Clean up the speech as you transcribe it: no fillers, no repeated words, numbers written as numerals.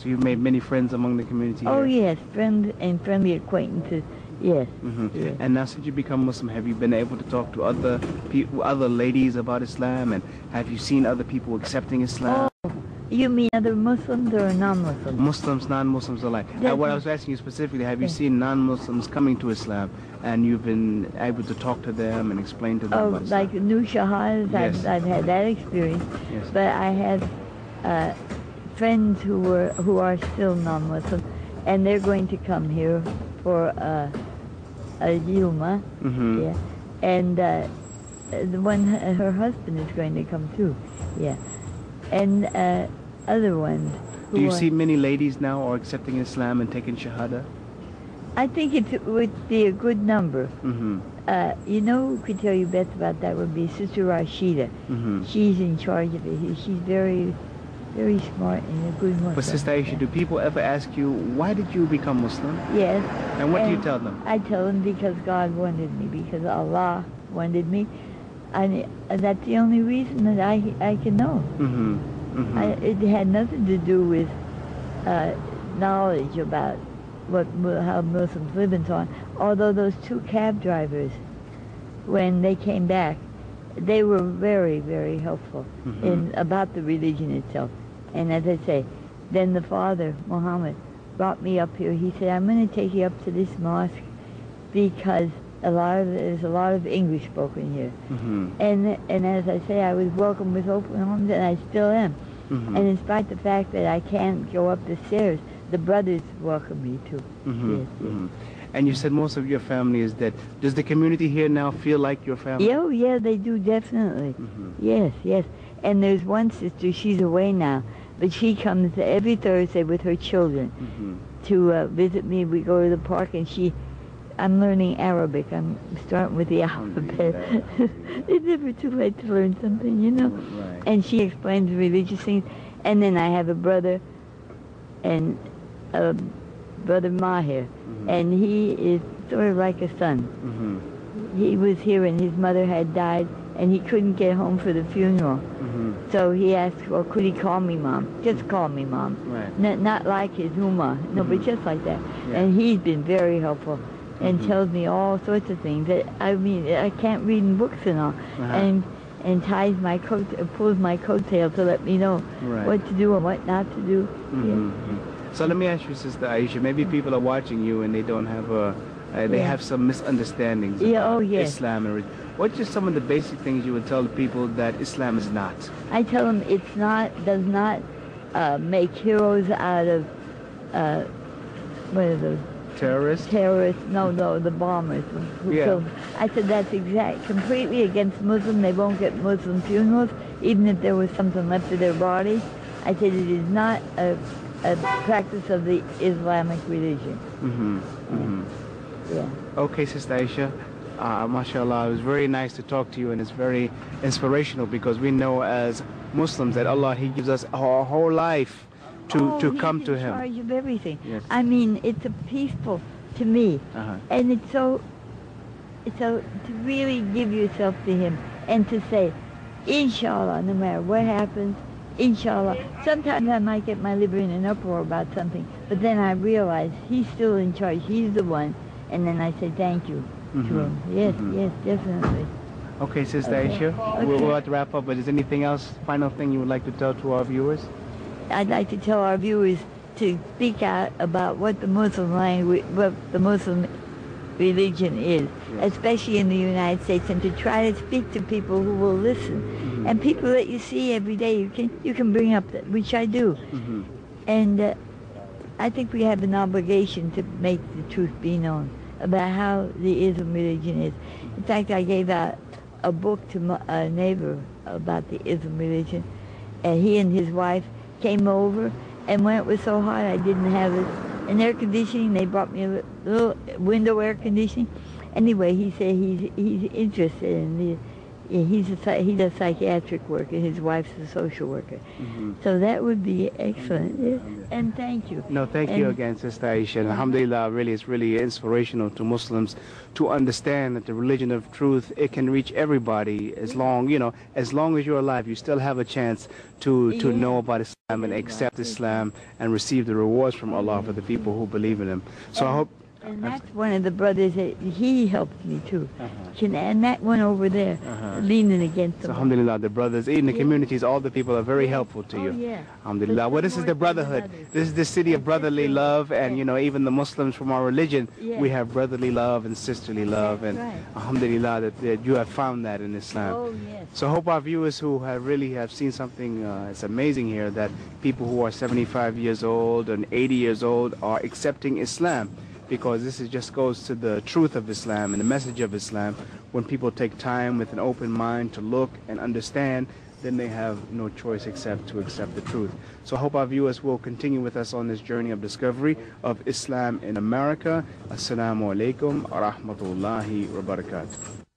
So you've made many friends among the community Oh here? yes, friends and friendly acquaintances. Yes. Yes. And now since you become Muslim, have you been able to talk to other people, other ladies about Islam, and have you seen other people accepting Islam? Oh, you mean other Muslims or non-Muslims? Muslims, non-Muslims alike. What I was asking you specifically, have you seen non-Muslims coming to Islam and you've been able to talk to them and explain to them about Islam? Like new shahadas, Yes. I've had that experience. Yes. But I have friends who are still non-Muslim, and they're going to come here for a Yuma. Yeah. And the one, her husband is going to come too. Yeah. And other ones. Do you see many ladies now are accepting Islam and taking Shahada? I think it would be a good number. You know who could tell you best about that would be Sister Rashida. She's in charge of it. She's very, very smart and a good Muslim. But Sister Ayisha, do people ever ask you, why did you become Muslim? Yes. And what do you tell them? I tell them because God wanted me, because Allah wanted me. And that's the only reason that I can know. It had nothing to do with knowledge about how Muslims live and so on. Although those two cab drivers, when they came back, they were very, very helpful about the religion itself. And as I say, then the father, Muhammad, brought me up here. He said, I'm going to take you up to this mosque because there's a lot of English spoken here. And as I say, I was welcomed with open arms, and I still am. And in spite of the fact that I can't go up the stairs, the brothers welcome me too. Yes. And you said most of your family is dead. Does the community here now feel like your family? Oh, yeah, they do, definitely. Yes, yes. And there's one sister, she's away now, but she comes every Thursday with her children to visit me. We go to the park, and I'm learning Arabic. I'm starting with the alphabet. It's never too late to learn something, you know. Right. And she explains religious things. And then I have a brother, and Brother Maher, and he is sort of like a son. He was here and his mother had died, and he couldn't get home for the funeral. So he asked, well, could he call me Mom? Just call me Mom. Right. Not like his Uma, no, but just like that. And he's been very helpful and tells me all sorts of things that, I mean, I can't read in books and all. And ties my coat, pulls my coattail to let me know what to do and what not to do. So let me ask you, Sister Ayisha, maybe people are watching you and they don't have they have some misunderstandings about Islam and what's just some of the basic things you would tell the people that Islam is not? I tell them it's not, does not make heroes out of, what are those? Terrorists? Terrorists, no, the bombers who killed. I said that's completely against Muslim. They won't get Muslim funerals, even if there was something left of their body. I said it is not a practice of the Islamic religion. Okay, Sister Ayisha, mashallah, it was very nice to talk to you, and it's very inspirational because we know as Muslims that Allah, He gives us our whole life to come to Him. He's in charge of everything. Yes. I mean, it's a peaceful to me, and it's so to really give yourself to Him and to say, Inshallah, no matter what happens, Inshallah. Sometimes I might get my liver in an uproar about something, but then I realize He's still in charge. He's the one, and then I say thank you to Him. Yes, yes, definitely. Okay, Sister Ayisha, we'll have to wrap up, but is anything else, final thing you would like to tell to our viewers? I'd like to tell our viewers to speak out about what the Muslim language, what the Muslim religion is, especially in the United States, and to try to speak to people who will listen. And people that you see every day, you can bring up, which I do. And I think we have an obligation to make the truth be known about how the Islam religion is. In fact, I gave out a book to a neighbor about the Islam religion, and he and his wife came over, and when it was so hot I didn't have it in air conditioning, they brought me a little window air conditioning. Anyway, he said he's interested in Yeah, he does psychiatric work, and his wife's a social worker. Mm-hmm. So that would be excellent. Yeah. And thank you. No, thank you again, Sister Ayisha. And alhamdulillah, really, it's really inspirational to Muslims to understand that the religion of truth, it can reach everybody as long, you know, as long as you're alive, you still have a chance to know about Islam and accept Islam and receive the rewards from Allah for the people who believe in Him. So I hope... And that's one of the brothers that he helped me too. And that one over there, leaning against the So alhamdulillah, the brothers in the communities, all the people are very helpful to you. Yeah. Alhamdulillah. Well, this is the brotherhood. This is the city of brotherly love, and you know, even the Muslims from our religion, we have brotherly love and sisterly love, and alhamdulillah that you have found that in Islam. Oh, yes. So I hope our viewers who have really have seen something it's amazing here, that people who are 75 years old and 80 years old are accepting Islam, because this just goes to the truth of Islam and the message of Islam. When people take time with an open mind to look and understand, then they have no choice except to accept the truth. So I hope our viewers will continue with us on this journey of discovery of Islam in America. Assalamu alaikum wa rahmatullahi wa barakatuh.